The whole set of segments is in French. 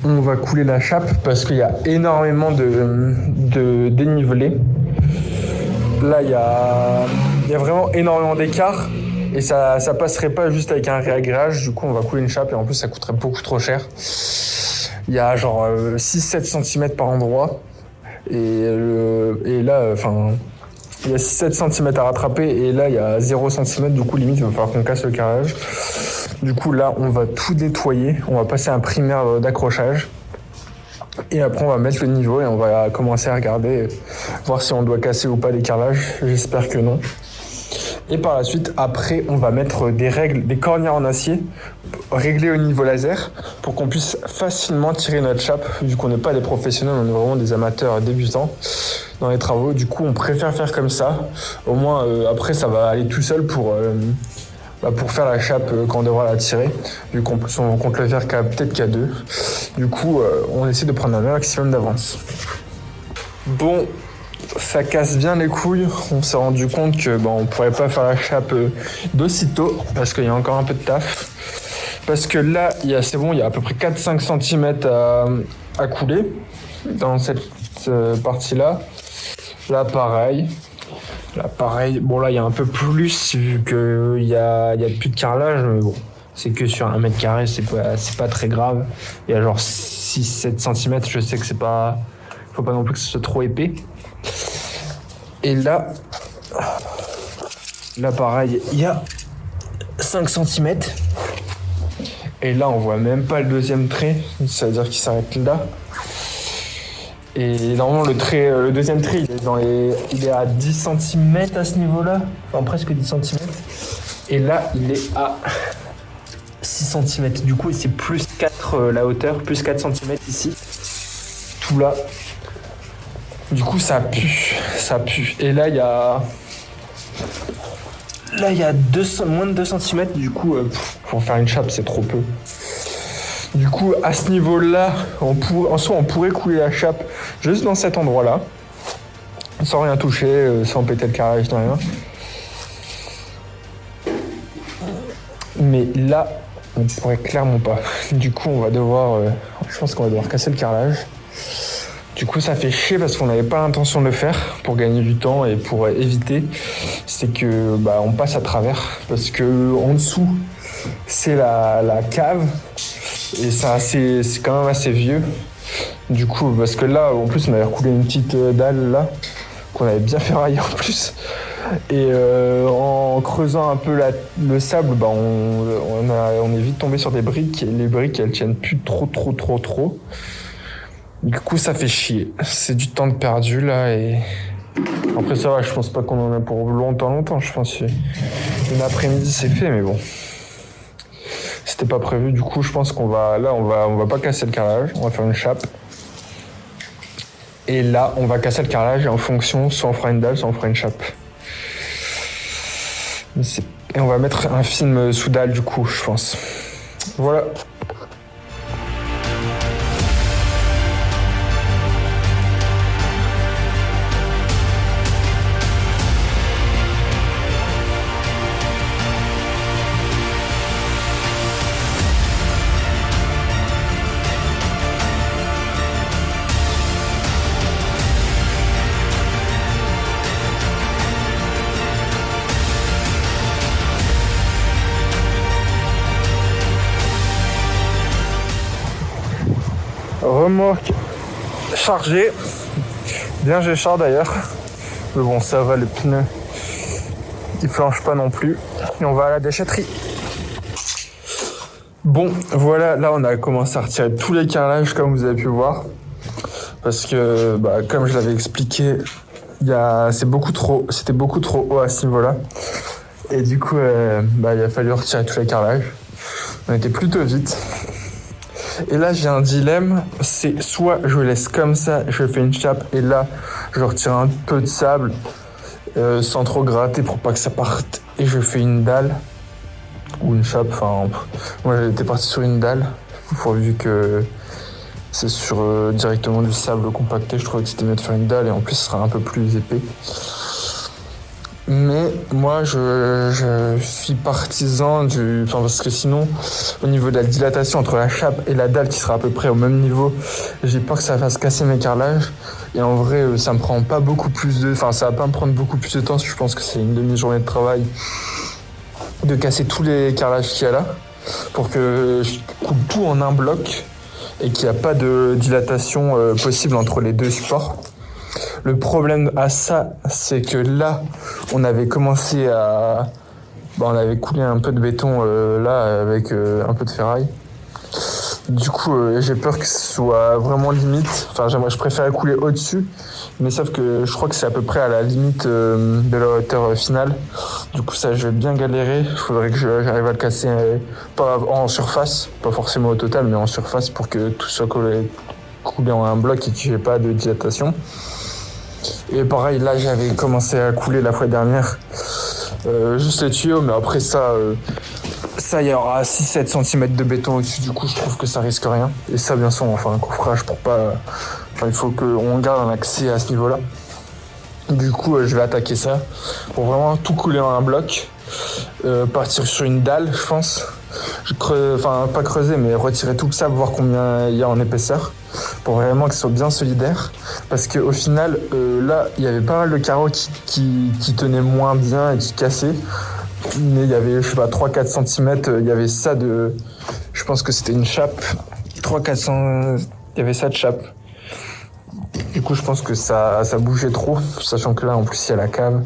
on va couler la chape parce qu'il y a énormément de dénivelé. Là, il y a vraiment énormément d'écart et ça passerait pas juste avec un réagrégage. Du coup, on va couler une chape et en plus, ça coûterait beaucoup trop cher. Il y a genre 6-7 cm par endroit et là, il y a 7 cm à rattraper et là, il y a 0 cm. Du coup, limite, il va falloir qu'on casse le carrelage. Du coup, là, on va tout nettoyer. On va passer un primaire d'accrochage. Et après, on va mettre le niveau et on va commencer à regarder, voir si on doit casser ou pas les carrelages. J'espère que non. Et par la suite, après, on va mettre des cornières en acier réglées au niveau laser pour qu'on puisse facilement tirer notre chape. Vu qu'on n'est pas des professionnels, on est vraiment des amateurs débutants dans les travaux. Du coup, on préfère faire comme ça. Au moins, après, ça va aller tout seul pour faire la chape quand on devra la tirer. Vu qu'on compte le faire peut-être qu'à deux. Du coup, on essaie de prendre un maximum d'avance. Bon. Ça casse bien les couilles. On s'est rendu compte que on pourrait pas faire la chape d'aussitôt parce qu'il y a encore un peu de taf. Parce que là, il y a à peu près 4-5 cm à couler dans cette partie-là. Là, pareil. Bon, là, il y a un peu plus vu qu'il y a plus de carrelage. Mais bon, c'est que sur 1 mètre carré, c'est pas très grave. Il y a genre 6-7 cm. Je sais que c'est pas... Faut pas non plus que ce soit trop épais. Et là, pareil, il y a 5 cm. Et là, on voit même pas le deuxième trait. Ça veut dire qu'il s'arrête là. Et normalement, le deuxième trait, il est à 10 cm à ce niveau-là. Enfin, presque 10 cm. Et là, il est à 6 cm. Du coup, c'est plus 4 la hauteur, plus 4 cm ici. Tout là. Du coup, ça pue. Et là, il y a moins de 2 cm. Du coup, pour faire une chape, c'est trop peu. Du coup, à ce niveau-là, on pourrait couler la chape juste dans cet endroit-là, sans rien toucher, sans péter le carrelage, ni rien. Mais là, on pourrait clairement pas. Du coup, je pense qu'on va devoir casser le carrelage. Du coup, ça fait chier parce qu'on n'avait pas l'intention de le faire pour gagner du temps et pour éviter. C'est que on passe à travers parce que en dessous, c'est la cave et c'est quand même assez vieux. Du coup, parce que là, en plus, on avait recoulé une petite dalle là qu'on avait bien ferraillé en plus. Et en creusant un peu le sable, on est vite tombé sur des briques et les briques, elles tiennent plus trop. Du coup, ça fait chier. C'est du temps de perdu, là, et... Après, ça va, je pense pas qu'on en a pour longtemps. Je pense que une après-midi, c'est fait, mais bon. C'était pas prévu. Du coup, je pense qu'on va... Là, on va pas casser le carrelage. On va faire une chape. Et là, on va casser le carrelage et en fonction, soit on fera une dalle, soit on fera une chape. Et on va mettre un film sous dalle, du coup, je pense. Voilà. Remorque chargée, bien Géchard d'ailleurs, mais bon ça va, les pneus ils flanchent pas non plus, et on va à la déchetterie. Bon voilà, là on a commencé à retirer tous les carrelages comme vous avez pu voir, parce que comme je l'avais expliqué, c'était beaucoup trop haut à ce niveau là, et du coup il a fallu retirer tous les carrelages. On était plutôt vite. Et là, j'ai un dilemme, c'est soit je laisse comme ça, je fais une chape, et là, je retire un peu de sable sans trop gratter pour pas que ça parte, et je fais une dalle, ou une chape, moi j'étais parti sur une dalle, vu que c'est sur directement du sable compacté, je trouvais que c'était mieux de faire une dalle, et en plus, ce sera un peu plus épais. Mais moi, je suis partisan enfin, parce que sinon, au niveau de la dilatation entre la chape et la dalle qui sera à peu près au même niveau, j'ai peur que ça fasse casser mes carrelages. Et en vrai, ça me prend pas beaucoup plus enfin, ça va pas me prendre beaucoup plus de temps. Je pense que c'est une demi-journée de travail de casser tous les carrelages qu'il y a là pour que je coupe tout en un bloc et qu'il n'y a pas de dilatation possible entre les deux supports. Le problème à ça, c'est que là, on avait commencé à... on avait coulé un peu de béton là avec un peu de ferraille. Du coup, j'ai peur que ce soit vraiment limite. Enfin, je préférais couler au-dessus, mais sauf que je crois que c'est à peu près à la limite de la hauteur finale. Du coup, ça, je vais bien galérer. Il faudrait que j'arrive à le casser pas en surface, pas forcément au total, mais en surface pour que tout soit coulé en un bloc et qu'il n'y ait pas de dilatation. Et pareil, là, j'avais commencé à couler la fois dernière juste les tuyaux, mais après ça, il y aura 6-7 cm de béton au-dessus, du coup, je trouve que ça risque rien. Et ça, bien sûr, on va faire un coffrage pour pas... Enfin, il faut qu'on garde un accès à ce niveau-là. Du coup, je vais attaquer ça pour vraiment tout couler en un bloc. Partir sur une dalle, je pense. Enfin, pas creuser, mais retirer tout le sable, voir combien il y a en épaisseur, pour vraiment que ce soit bien solidaire. Parce qu'au final, là, il y avait pas mal de carreaux qui tenaient moins bien et qui cassaient. Mais il y avait, je sais pas, 3-4 cm, il y avait ça de... Je pense que c'était une chape. 300-400... Il y avait ça de chape. Du coup, je pense que ça bougeait trop, sachant que là, en plus, il y a la cave.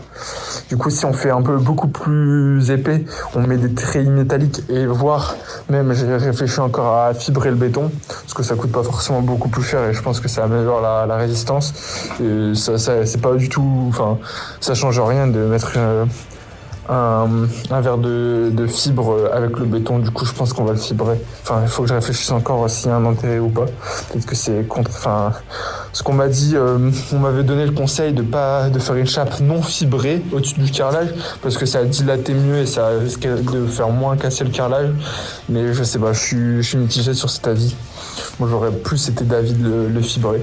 Du coup, si on fait un peu beaucoup plus épais, on met des treillis métalliques et voire même, j'ai réfléchi encore à fibrer le béton, parce que ça coûte pas forcément beaucoup plus cher et je pense que ça améliore la résistance. Et ça c'est pas du tout... Enfin, ça change rien de mettre un verre de fibre avec le béton. Du coup, je pense qu'on va le fibrer. Enfin, il faut que je réfléchisse encore s'il y a un intérêt ou pas. Peut-être que c'est contre... Enfin, ce qu'on m'a dit, on m'avait donné le conseil de faire une chape non fibrée au-dessus du carrelage parce que ça dilatait mieux et ça risquait de faire moins casser le carrelage. Mais je sais pas, je suis mitigé sur cet avis. Moi, j'aurais plus été d'avis de le fibrer.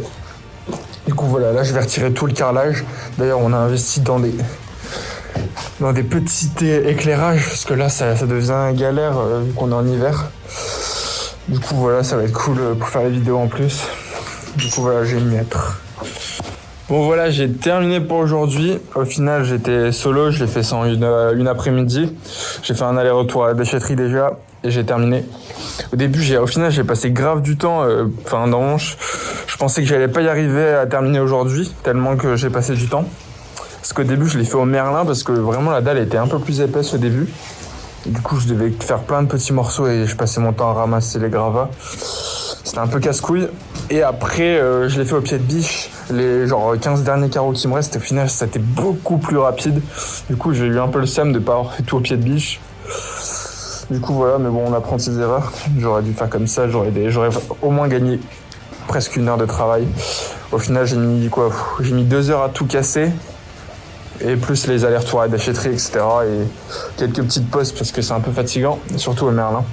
Du coup, voilà, là, je vais retirer tout le carrelage. D'ailleurs, on a investi dans des petits éclairages parce que là ça devient galère vu qu'on est en hiver. Du coup voilà, ça va être cool pour faire les vidéos en plus. Du coup voilà, je vais m'y mettre. Bon voilà, j'ai terminé pour aujourd'hui. Au final j'étais solo, je l'ai fait sans une après-midi. J'ai fait un aller-retour à la déchetterie déjà et j'ai terminé. Au début au final j'ai passé grave du temps. Normalement je pensais que j'allais pas y arriver à terminer aujourd'hui tellement que j'ai passé du temps. Parce qu'au début, je l'ai fait au merlin parce que vraiment la dalle était un peu plus épaisse au début. Et du coup, je devais faire plein de petits morceaux et je passais mon temps à ramasser les gravats. C'était un peu casse-couille. Et après, je l'ai fait au pied de biche. Les 15 derniers carreaux qui me restent, au final, ça a été beaucoup plus rapide. Du coup, j'ai eu un peu le seum de ne pas avoir fait tout au pied de biche. Du coup, voilà, mais bon, on apprend de ses erreurs. J'aurais dû faire comme ça, j'aurais au moins gagné presque 1 heure de travail. Au final, j'ai mis 2 heures à tout casser. Et plus les allers-retours à la déchetterie, etc. Et quelques petites pauses parce que c'est un peu fatigant, surtout au merlin.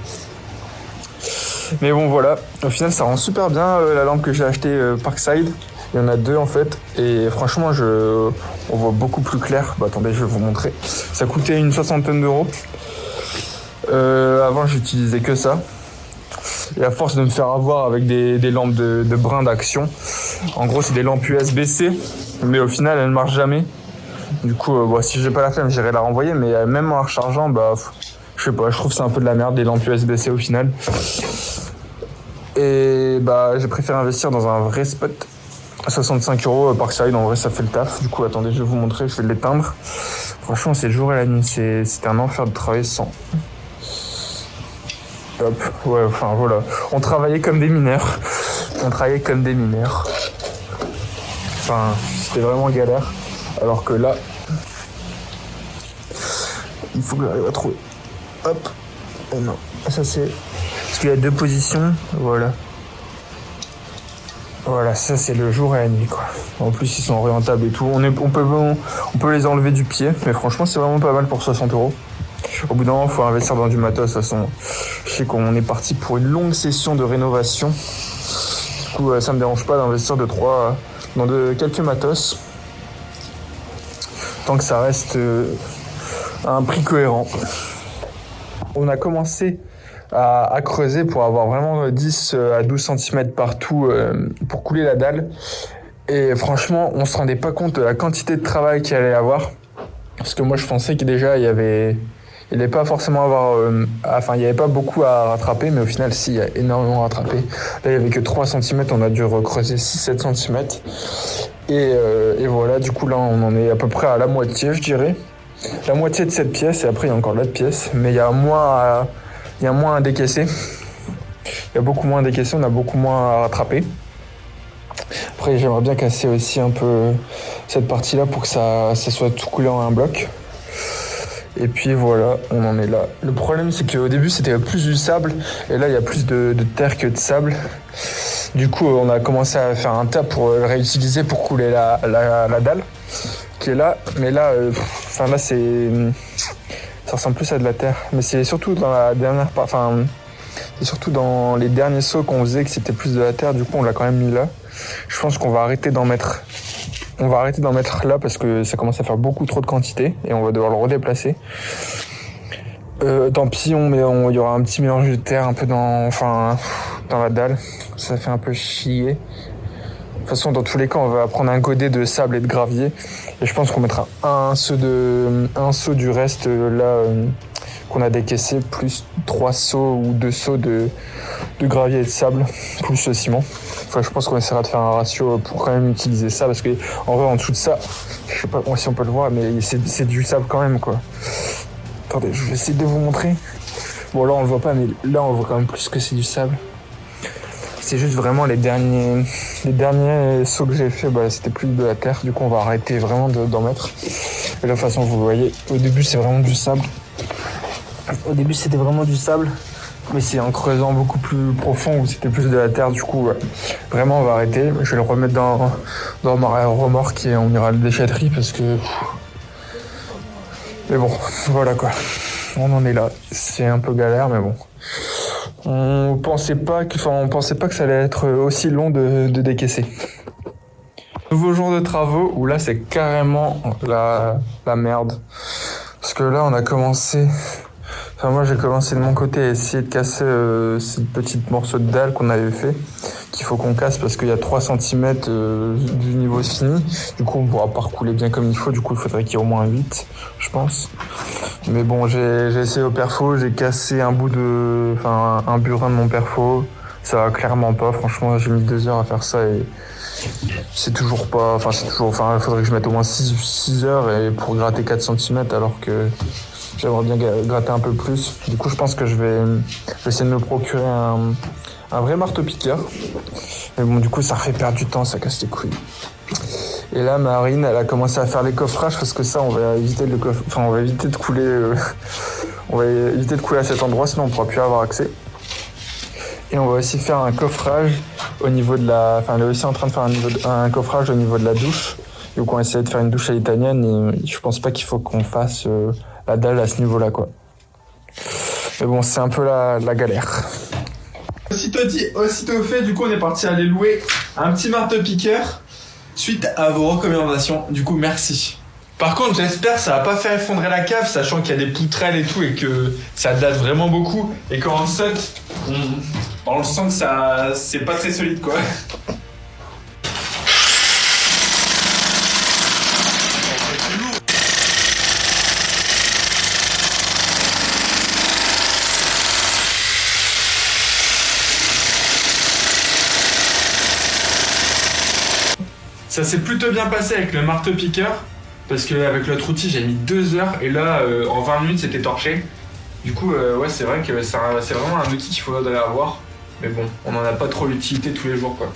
Mais bon voilà, au final ça rend super bien la lampe que j'ai achetée Parkside. Il y en a 2 en fait. Et franchement on voit beaucoup plus clair. Attendez, je vais vous montrer. Ça coûtait une 60aine d'euros. Avant j'utilisais que ça. Et à force de me faire avoir avec des lampes de brin d'action. En gros c'est des lampes USB-C. Mais au final elles ne marchent jamais. Du coup, si j'ai pas la flemme, j'irai la renvoyer, mais même en la rechargeant, je sais pas, je trouve que c'est un peu de la merde, des lampes USB-C au final. Et j'ai préféré investir dans un vrai spot. 65 € Parkside, en vrai, ça fait le taf. Du coup, attendez, je vais vous montrer, je vais l'éteindre. Franchement, c'est le jour et la nuit, c'était un enfer de travailler sans. Hop, ouais, enfin voilà. On travaillait comme des mineurs. Enfin, c'était vraiment galère. Alors que là, il faut que j'arrive à trouver. Hop. Oh non. Ça c'est... Parce qu'il y a 2 positions. Voilà. Voilà, ça c'est le jour et la nuit quoi. En plus ils sont orientables et tout. On peut les enlever du pied. Mais franchement c'est vraiment pas mal pour 60 €. Au bout d'un moment il faut investir dans du matos. De toute façon, je sais qu'on est parti pour une longue session de rénovation. Du coup ça me dérange pas d'investir dans quelques matos. tant que ça reste à un prix cohérent. On a commencé à creuser pour avoir vraiment 10 à 12 cm partout pour couler la dalle. Et franchement, on se rendait pas compte de la quantité de travail qu'il allait y avoir. Parce que moi, je pensais que déjà, il allait pas forcément avoir... il n'y avait pas beaucoup à rattraper, mais au final, si, il y a énormément à rattraper. Là, il n'y avait que 3 cm, on a dû recreuser 6-7 cm. Et voilà, du coup, là, on en est à peu près à la moitié, je dirais. La moitié de cette pièce, et après, il y a encore l'autre pièce. Mais il y a moins à décaisser. Il y a beaucoup moins à décaisser, on a beaucoup moins à rattraper. Après, j'aimerais bien casser aussi un peu cette partie-là pour que ça soit tout coulé en un bloc. Et puis voilà, on en est là. Le problème, c'est qu'au début, c'était plus du sable. Et là, il y a plus de terre que de sable. Du coup, on a commencé à faire un tas pour le réutiliser pour couler la dalle qui est là. Mais là, là, ça ressemble plus à de la terre. Mais c'est surtout dans la dernière c'est surtout dans les derniers sauts qu'on faisait que c'était plus de la terre. Du coup, on l'a quand même mis là. Je pense qu'on va arrêter d'en mettre. On va arrêter d'en mettre là parce que ça commence à faire beaucoup trop de quantité et on va devoir le redéplacer. Tant pis, il y aura un petit mélange de terre un peu dans la dalle. Ça fait un peu chier. De toute façon, dans tous les cas, on va prendre un godet de sable et de gravier. Et je pense qu'on mettra un seau du reste là qu'on a décaissé, plus 3 seaux ou 2 seaux de gravier et de sable, plus le ciment. Je pense qu'on essaiera de faire un ratio pour quand même utiliser ça, parce que en vrai, en dessous de ça, je sais pas si on peut le voir, mais c'est du sable quand même, quoi. Attendez, je vais essayer de vous montrer. Bon, là, on le voit pas, mais là, on voit quand même plus que c'est du sable. C'est juste vraiment les derniers sauts que j'ai fait, c'était plus de la terre. Du coup, on va arrêter vraiment d'en mettre. Et là, de toute façon, vous voyez, au début, c'est vraiment du sable. Au début, c'était vraiment du sable. Mais c'est en creusant beaucoup plus profond où c'était plus de la terre. Du coup, vraiment, on va arrêter. Je vais le remettre dans ma remorque et on ira à la déchetterie parce que... Mais bon, voilà quoi. On en est là. C'est un peu galère, mais bon. On pensait pas que ça allait être aussi long de décaisser. Nouveau jour de travaux où là, c'est carrément la merde. Parce que là, on a commencé... moi, j'ai commencé de mon côté à essayer de casser ces petits morceaux de dalle qu'on avait fait, qu'il faut qu'on casse parce qu'il y a 3 cm du niveau fini. Du coup, on pourra pas recouler bien comme il faut. Du coup, il faudrait qu'il y ait au moins 8, je pense. Mais bon, j'ai essayé au perfo, j'ai cassé un burin de mon perfo. Ça va clairement pas. Franchement, j'ai mis 2 heures à faire ça et c'est toujours pas... il faudrait que je mette au moins 6 heures et pour gratter 4 cm alors que... J'aimerais bien gratter un peu plus. Du coup, je pense que je vais essayer de me procurer un vrai marteau-piqueur. Mais bon, du coup, ça refait perdre du temps, ça casse les couilles. Et là, Marine, elle a commencé à faire les coffrages parce que ça, on va éviter de couler. On va éviter de couler à cet endroit, sinon on ne pourra plus avoir accès. Et on va aussi faire un coffrage au niveau de la... elle est aussi en train de faire un coffrage au niveau de la douche. Donc, on va essayer de faire une douche à l'italienne et je pense pas qu'il faut qu'on fasse... la dalle à ce niveau-là, quoi. Mais bon, c'est un peu la galère. Aussitôt fait, du coup, on est parti aller louer un petit marteau-piqueur suite à vos recommandations. Du coup, merci. Par contre, j'espère que ça va pas faire effondrer la cave, sachant qu'il y a des poutrelles et tout et que ça date vraiment beaucoup. Et quand on saute, on le sent que c'est pas très solide, quoi. Ça s'est plutôt bien passé avec le marteau-piqueur, parce qu'avec l'autre outil, j'ai mis 2 heures, et là, en 20 minutes, c'était torché. Du coup, c'est vrai que c'est vraiment un outil qu'il faudrait avoir, mais bon, on n'en a pas trop l'utilité tous les jours, quoi.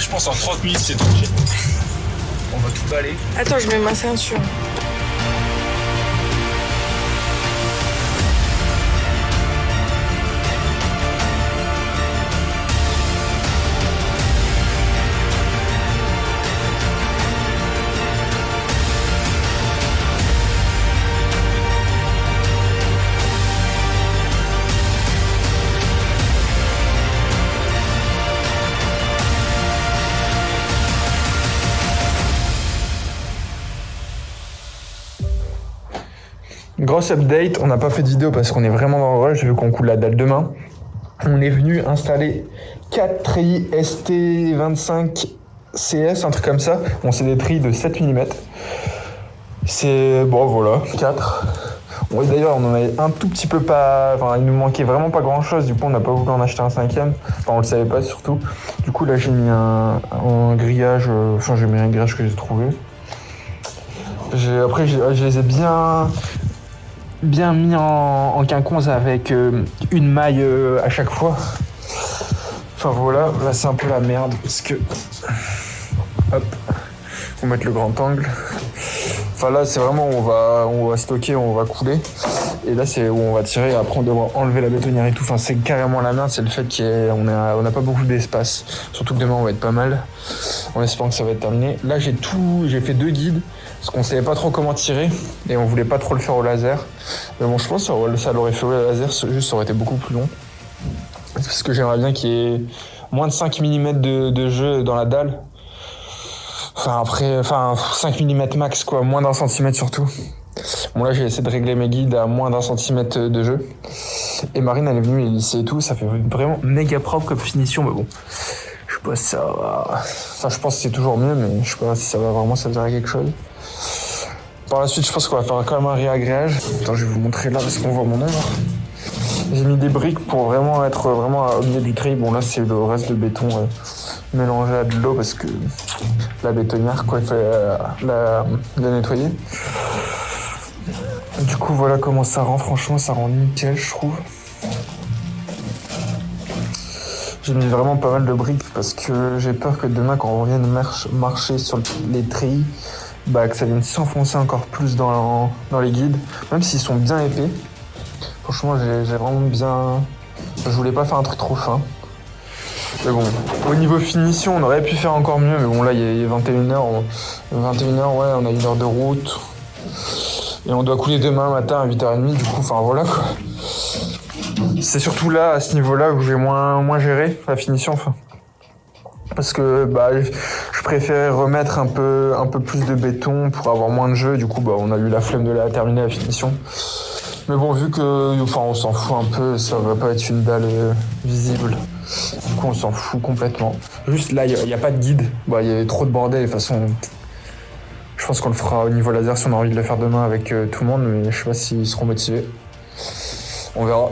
je pense en 30 minutes c'est tranquille. On va tout baler. Attends, je mets ma ceinture. Grosse update, on n'a pas fait de vidéo parce qu'on est vraiment dans le rush vu qu'on coule la dalle demain. On est venu installer 4 treillis ST25 CS, un truc comme ça. Bon, c'est des treillis de 7 mm. C'est bon, voilà, 4. Bon, d'ailleurs, on en avait un tout petit peu pas. Enfin, il nous manquait vraiment pas grand chose. Du coup, on n'a pas voulu en acheter un 5e. Enfin, on le savait pas surtout. Du coup, là, j'ai mis un grillage. Enfin, j'ai mis un grillage que j'ai trouvé. Après, je les ai bien mis en quinconce avec une maille à chaque fois. Enfin voilà, là c'est un peu la merde parce que hop, faut mettre le grand angle. Enfin là c'est vraiment on va stocker, on va couler. Et là c'est où on va tirer, après on devra enlever la bétonnière et tout. Enfin c'est carrément la merde, c'est le fait qu'on n'a pas beaucoup d'espace. Surtout que demain on va être pas mal. En espérant que ça va être terminé. Là j'ai fait 2 guides. Parce qu'on savait pas trop comment tirer et on voulait pas trop le faire au laser. Mais bon, je pense que ça l'aurait fait au laser, juste ça aurait été beaucoup plus long. Parce que j'aimerais bien qu'il y ait moins de 5 mm de jeu dans la dalle. Enfin 5 mm max quoi, moins d'1 cm surtout. Bon là j'ai essayé de régler mes guides à moins d'1 cm de jeu. Et Marine elle est venue lisser et tout, ça fait vraiment méga propre comme finition, mais bon. Je sais pas si ça va. Enfin je pense que c'est toujours mieux, mais je sais pas si ça va vraiment servir à quelque chose. Par la suite, je pense qu'on va faire quand même un réagréage. Attends, je vais vous montrer là parce qu'on voit mon ombre. J'ai mis des briques pour vraiment être au milieu du treillis. Bon, là, c'est le reste de béton mélangé à de l'eau parce que la bétonnière, quoi, il fallait la nettoyer. Du coup, voilà comment ça rend. Franchement, ça rend nickel, je trouve. J'ai mis vraiment pas mal de briques parce que j'ai peur que demain, quand on revienne marcher sur les treillis, que ça vienne s'enfoncer encore plus dans les guides, même s'ils sont bien épais. Franchement, j'ai vraiment bien. Je voulais pas faire un truc trop fin. Mais bon, au niveau finition, on aurait pu faire encore mieux. Mais bon, là, il est 21h. 21h, ouais, on a 1 heure de route. Et on doit couler demain matin à 8h30. Du coup, enfin voilà quoi. C'est surtout là, à ce niveau-là, où j'ai moins géré la finition. Enfin. Parce que je préférais remettre un peu plus de béton pour avoir moins de jeu. Du coup, on a eu la flemme de la terminer la finition. Mais bon, vu que, on s'en fout un peu, ça va pas être une dalle visible. Du coup, on s'en fout complètement. Juste là, il n'y a pas de guide. Il y avait trop de bordel. De toute façon, je pense qu'on le fera au niveau laser si on a envie de le faire demain avec tout le monde. Mais je sais pas s'ils seront motivés. On verra.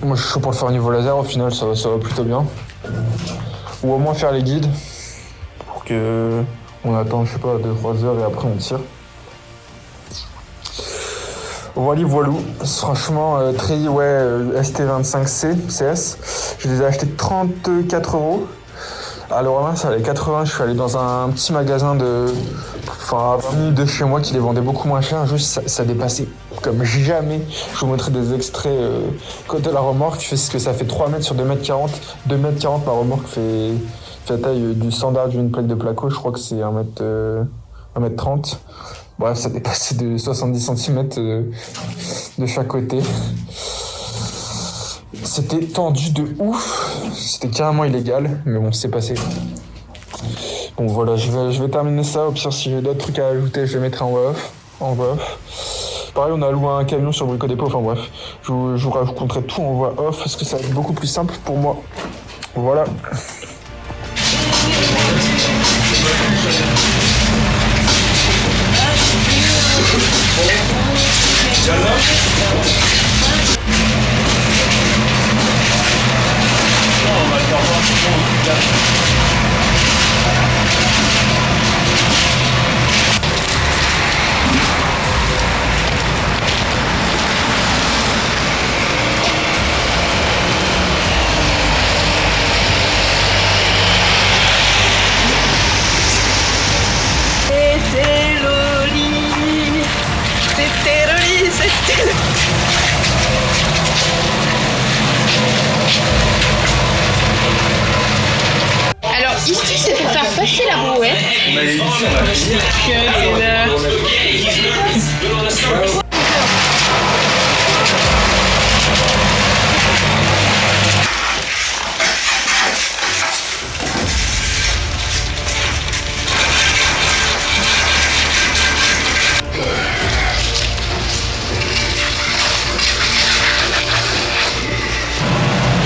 Moi, je suis chaud pour le faire au niveau laser. Au final, ça va plutôt bien. Ou au moins faire les guides pour que on attend, je sais pas, 2-3 heures et après on tire. Voilou. Franchement, treillis, ST25C, CS. Je les ai achetés 34 €. Alors là, ça valait 80. Je suis allé dans un petit magasin à 20 minutes de chez moi qui les vendait beaucoup moins cher. Juste, ça dépassait comme jamais. Je vous montrerai des extraits de la remorque. Ce que ça fait 3 mètres sur 2 mètres 40. 2 mètres 40, ma remorque fait la taille du standard d'une plaque de placo. Je crois que c'est 1 mètre 30. Bref, ça dépassait de 70 cm de chaque côté. C'était tendu de ouf. C'était carrément illégal. Mais bon, c'est passé. Bon, voilà, je vais terminer ça. Au pire, si j'ai d'autres trucs à ajouter, je les mettrai en voix off. Pareil, on a loué un camion sur Brico Dépôt. Enfin bref, je vous raconterai tout en voix off parce que ça va être beaucoup plus simple pour moi. Voilà. On avait dit on va finir.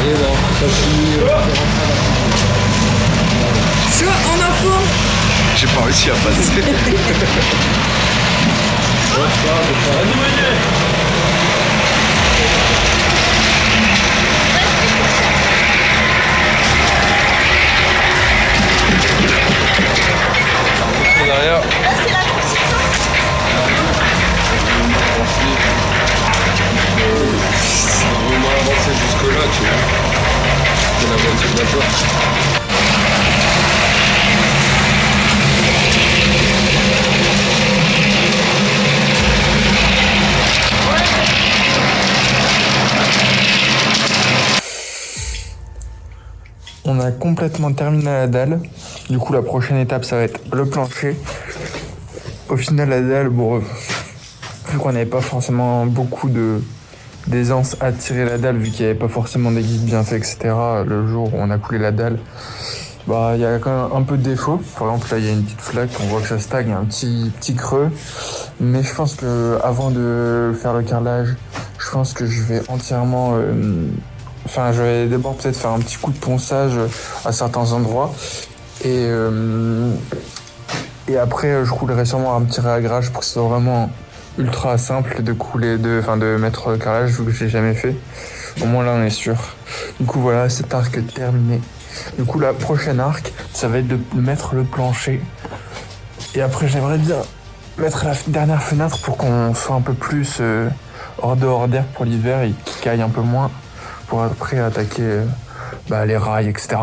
Et non, ça finit. Chaud en info. J'ai pas réussi à passer. Derrière. On va avancer jusque là, tu vois. C'est la voiture d'abord. On a complètement terminé la dalle. Du coup, la prochaine étape, ça va être le plancher. Au final, la dalle, bon, vu qu'on n'avait pas forcément beaucoup d'aisance à tirer la dalle, vu qu'il n'y avait pas forcément des guides bien faits, etc. Le jour où on a coulé la dalle, bah, il y a quand même un peu de défauts. Par exemple, là, il y a une petite flaque, on voit que ça stagne, il y a un petit creux. Mais je pense que avant de faire le carrelage, je pense que je vais entièrement... Enfin, je vais d'abord peut-être faire un petit coup de ponçage à certains endroits. Et après, je coulerai sûrement un petit réagrage pour que ce soit vraiment ultra simple de couler, de mettre le carrelage, vu que je l'ai jamais fait. Au moins là, on est sûr. Du coup, voilà, cet arc est terminé. Du coup, la prochaine arc, ça va être de mettre le plancher. Et après, j'aimerais bien mettre la dernière fenêtre pour qu'on soit un peu plus hors d'air pour l'hiver et qu'il caille un peu moins pour après attaquer les rails, etc.